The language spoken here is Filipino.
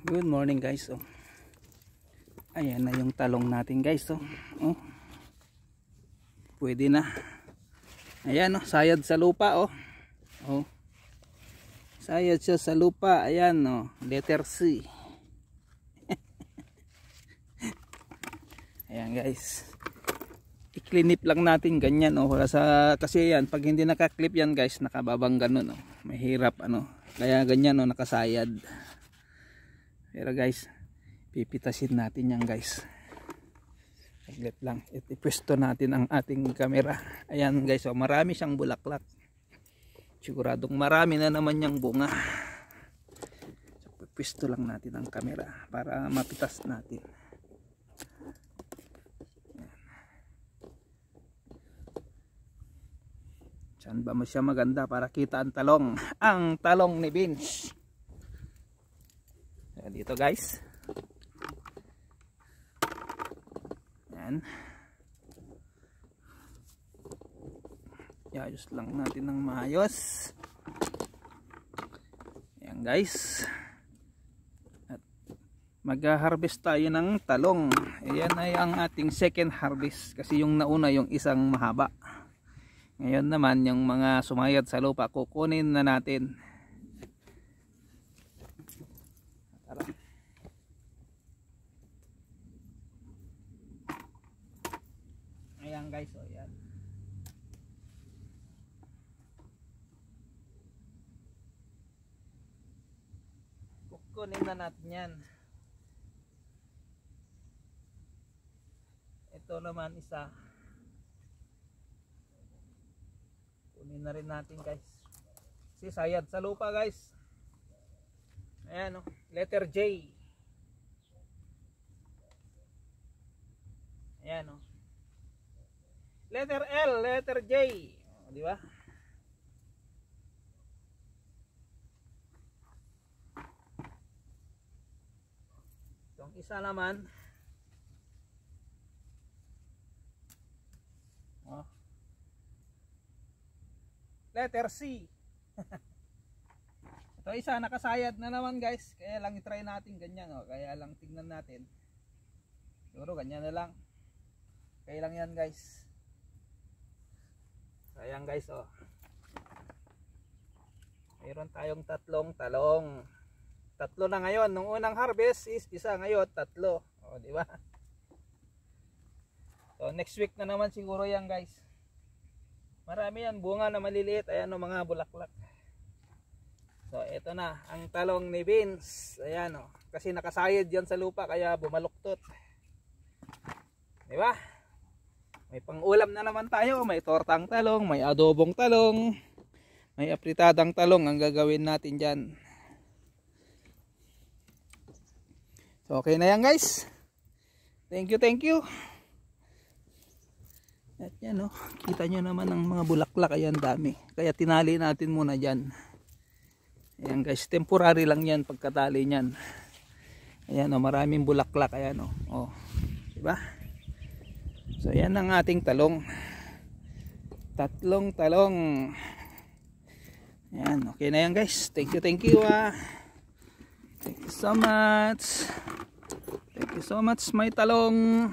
Good morning guys. Ayan na yung talong natin guys. Pwede na. Ayan sayad sa lupa sayad siya sa lupa. Ayan letter C. Ayan guys. I-cleanip lang natin ganyan kasi yan pag hindi naka-clip yan guys, nakababang ganun mahirap kaya ganyan nakasayad. Pero guys, pipitasin natin yan guys. Saglit lang. Ipwesto natin ang ating camera. Ayan guys, marami siyang bulaklak. Siguradong marami na naman yung bunga. So, pwesto lang natin ang camera para mapitas natin. Saan ba mo siya maganda para kita ang talong? Ang talong ni Vince. Dito guys. Yan. Iayos lang natin ng maayos. Yan guys. At mag-harvest tayo ng talong. Ayan ay ang ating second harvest. Kasi yung nauna yung isang mahaba. Ngayon naman yung mga sumayad sa lupa kukunin na natin. Ayan guys, yan. Kukunin na natin yan. Ito naman isa. Kunin na rin natin guys. Kasi sayad sa lupa guys. Ayan letter J. Ayan letter L, letter J. Di ba? Itong isa naman letter C. Ito isa nakasayad na naman guys. Kaya lang i-try natin ganyan Kaya lang tingnan natin. Siguro ganyan na lang. Kaya lang yan guys. Ayan guys mayroon tayong tatlong talong. Tatlo na ngayon. Nung unang harvest is isa, ngayon tatlo. Di ba? So next week na naman siguro yan guys. Marami yan bunga na maliliit. Ayan mga bulaklak. So ito na ang talong ni Vince. Ayan kasi nakasayad yan sa lupa kaya bumaluktot. Di ba? May pang-ulam na naman tayo, may tortang talong, may adobong talong, may apritadang talong ang gagawin natin dyan. So okay na yan guys. Thank you. At yan kita nyo naman ang mga bulaklak, ayan dami. Kaya tinali natin muna dyan. Ayan guys, temporary lang yan pagkatali nyan. Ayan maraming bulaklak, ayan diba? So yan ang ating talong. Tatlong talong. Yan, okay na yan guys. Thank you. Thank you so much. Thank you so much my talong.